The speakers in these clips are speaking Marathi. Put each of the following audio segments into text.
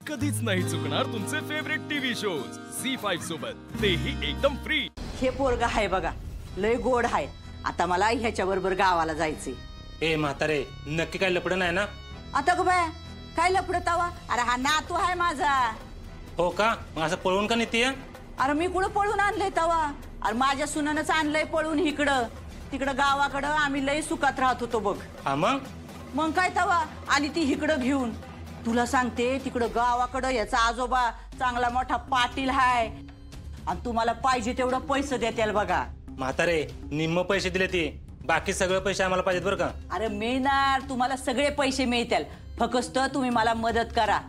कधीच नाही चुकणार तुमचे फेवरेट टीव्ही शोज झी5 सोबत, तेही एकदम फ्री। हे पोरगा आहे बघा, लय गोड आहे। आता मला ह्याच्या बरोबर गावाला जायचे। ए म्हातारे, नक्की काय लपड नाही ना? आता गो बाय, काय लपडतावा? अरे हा नातू आहे माझा। हो का? मग असं पळवून का नेतीय? अरे मी कुठं पळून आणलंय तवा? अरे माझ्या सुनानंच आणलंय पळून इकडं तिकडं गावाकडं। आम्ही लय सुखात राहत होतो बघ। हा मग काय तवा आली ती इकडं घेऊन। तुला सांगते तिकडं गावाकडं याचा आजोबा चांगला मोठा पाटील हाय आणि तुम्हाला पाहिजे तेवढं पैसे देतील बघा। म्हातारे, निम्म पैसे दिले ती, बाकी सगळे पैसे आम्हाला पाहिजेत बरं का? अरे मिळणार, तुम्हाला सगळे पैसे मिळतील, फक्त तुम्ही मला मदत करा।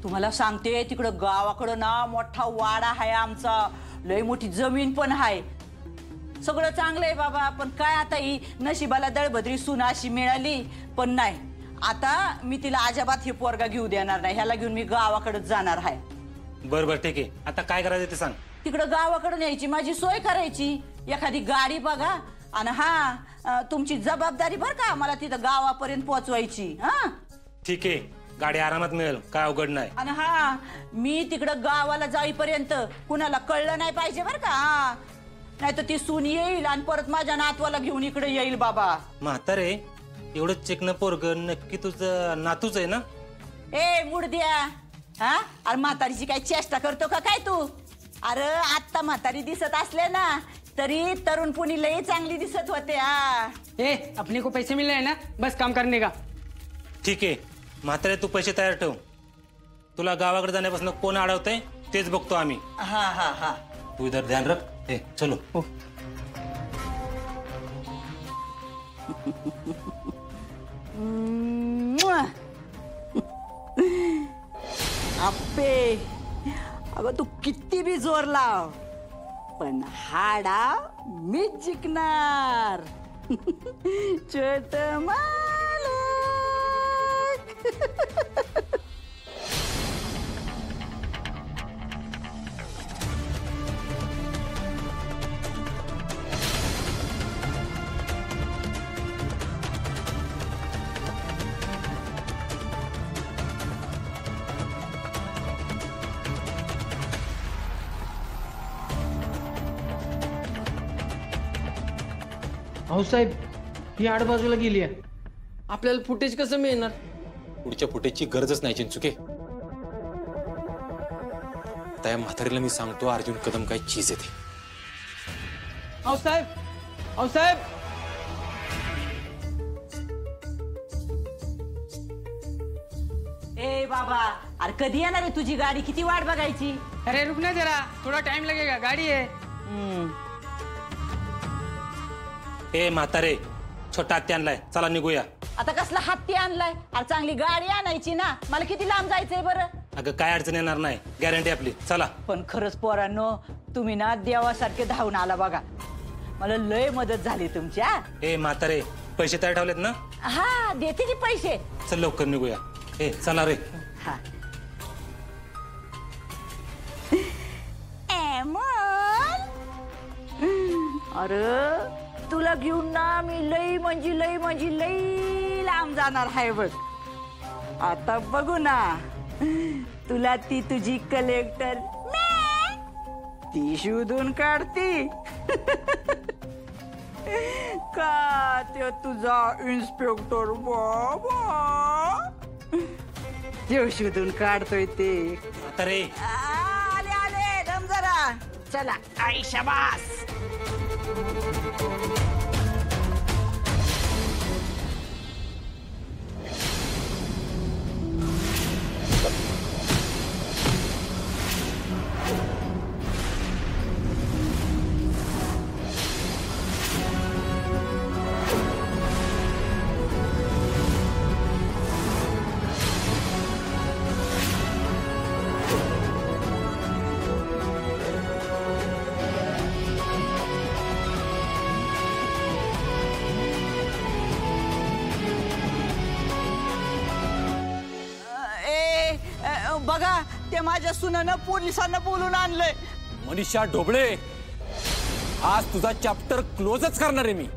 तुम्हाला सांगते तिकडं गावाकडं ना मोठा वाडा आहे आमचा, लय मोठी जमीन पण आहे, सगळं चांगलं आहे बाबा। पण काय आता ही नशिबाला दळभद्री सून अशी मिळाली, पण नाही आता मी तिला अजिबात हे पोरगा घेऊ देणार नाही। ह्याला घेऊन मी गावाकडे जाणार आहे। बरं ठीक आहे, आता काय करायचं ते सांग। तिकडं गावाकडे न्यायची, माझी सोय करायची, एखादी गाडी बघा आणि हा तुमची जबाबदारी बर का, मला तिथं गावापर्यंत पोहोचवायची। हा ठीक आहे, गाडी आरामात मिळेल, काय अवघड नाही। आणि हा मी तिकडं गावाला जाईपर्यंत कुणाला कळलं नाही पाहिजे बर का, नाही तर ती सून येईल आणि परत माझ्या नातवाला घेऊन इकडे येईल बाबा। म्हातारे, एवढं चिकन पोरग नक्की तुझं नातूच आहे ना? ए मुडद्या, हा अरे म्हातारीची काय चेष्टा करतो का काय तू? अरे आत्ता म्हातारी दिसत असले ना तरी तरुणपणी लई चांगली दिसत होते। ए, अपने को पैसे मिल रहे हैं ना, बस काम करने का। ठीक आहे म्हातारे, तू पैसे तयार ठेव, तुला गावाकडे जाण्यापासून कोण अडवतंय तेच बघतो आम्ही। हा हा हा, तू इधर ध्यान रख। ए चलो। हो। अप्पे, अगं तू किती बी जोर लाव पण हाडा मीच जिंकणार। छोट मालक। भाऊसाहेब, ही आड बाजूला गेली आहे, आपल्याला फुटेज कसं मिळणार? पुढच्या फुटेजची गरजच नाही चिंचुके। त्या म्हातारीला मी सांगतो अर्जुन कदम काय चीज येते। भाऊसाहेब, भाऊसाहेब, ए बाबा, अरे कधी येणार आहे तुझी गाडी? किती वाट बघायची? अरे रुक ना जरा, थोड़ा टाइम लगेगा, गाड़ी है। ए म्हातारे, छोटा हत्ती आणलाय, चला निघूया। आता कसला हत्ती आणलाय? अरे चांगली गाडी आणायची ना, मला किती लांब जायचंय बरं? अगं काय अडचण येणार नाही, गॅरंटी आपली, चला। पण खरंच पोरांनो, तुम्ही ना देवासारखे धावून आला बघा, मला लय मदत झाली तुमच्या। ए म्हातारे, पैसे तयार ठेवलेत ना? हा देते की पैसे। चल लवकर निघूया। ए चला रे। हा एमन, अरे तुला घेऊन ना मी लई म्हणजे लई लांब जाणार आहे बघ। आता बघू ना तुला ती तुझी कलेक्टर ती शोधून काढती का ते तुझा इन्स्पेक्टर बाबा ते शोधून काढतोय ते। म्हातारे, आले आले, दम जरा, चला आई शाबास। बघा, ते माझ्या सुनानं पोलिसांना बोलून आणलंय। मनीषा ढोबळे, आज तुझा चॅप्टर क्लोजच करणार आहे मी।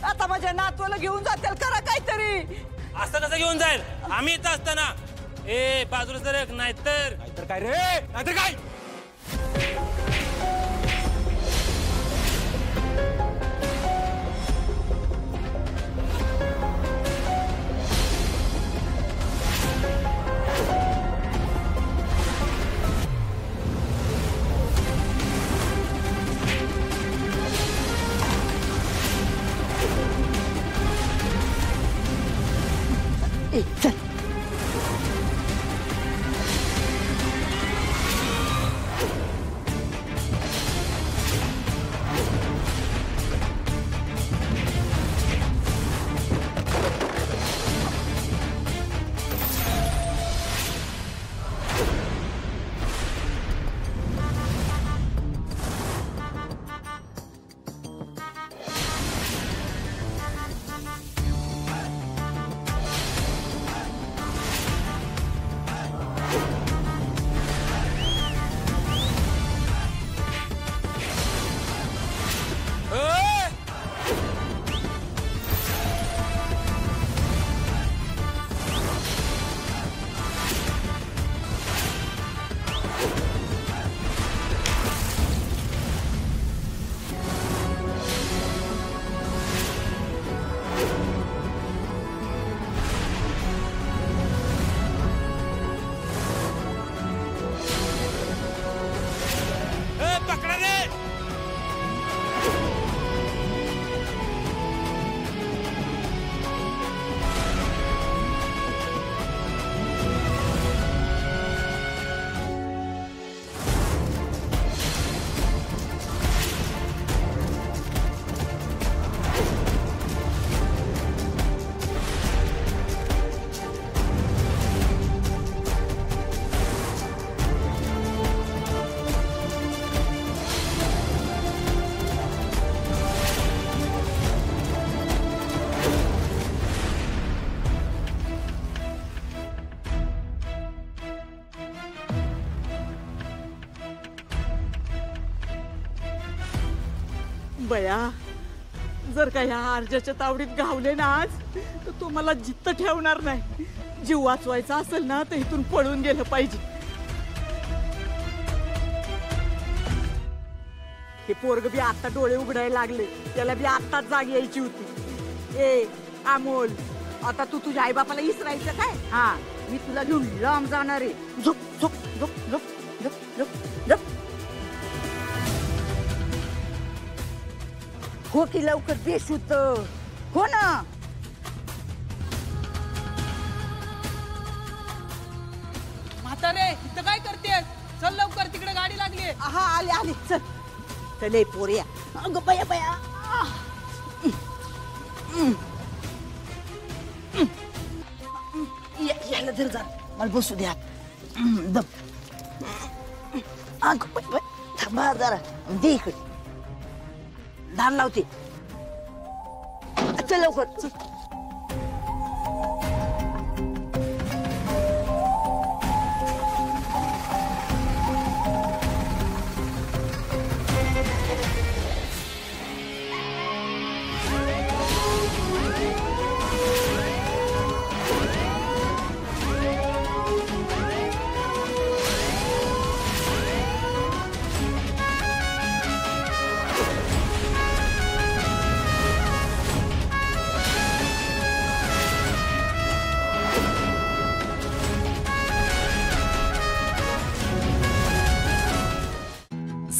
आता माझ्या नातवाला घेऊन जातील, करा काहीतरी। असं कसं घेऊन जाईल? आम्ही इथं असताना ए बाजूला सरक नाहीतर नाहीतर काय रे नाहीतर काय ए चल. पकडा रे. बया, जर का ह्या अर्जाच्या तावडीत घावले ना आज, तर तो मला जित्त ठेवणार नाही. जीव वाचवायचा असेल ना तर इथून पळून गेलं पाहिजे. हे पोरग बी आता डोळे उघडायला लागले, त्याला बी आत्ताच जाग यायची होती. ए अमोल, आता तू तुझ्या आईबापाला इसरायचं काय? हा, मी तुला घेऊन लांब जाणार आहे. झोप झोप झोप झोप झोप झोप झोप. हो की लवकर बेशुद्ध हो ना. म्हातारे इथं काय करते? चल लवकर, तिकडे गाडी लागली. हा आले आले, चल चले पोऱ्या. अगं बया बया. याला धर जा, मला बसू द्या. दम. अगं बाय बाय, थांबा जरा, दे इकडे धान लावते. चल लवकर चल.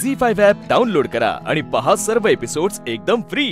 झी5 ॲप डाउनलोड करा आणि पहा सर्व एपिसोड्स एकदम फ्री.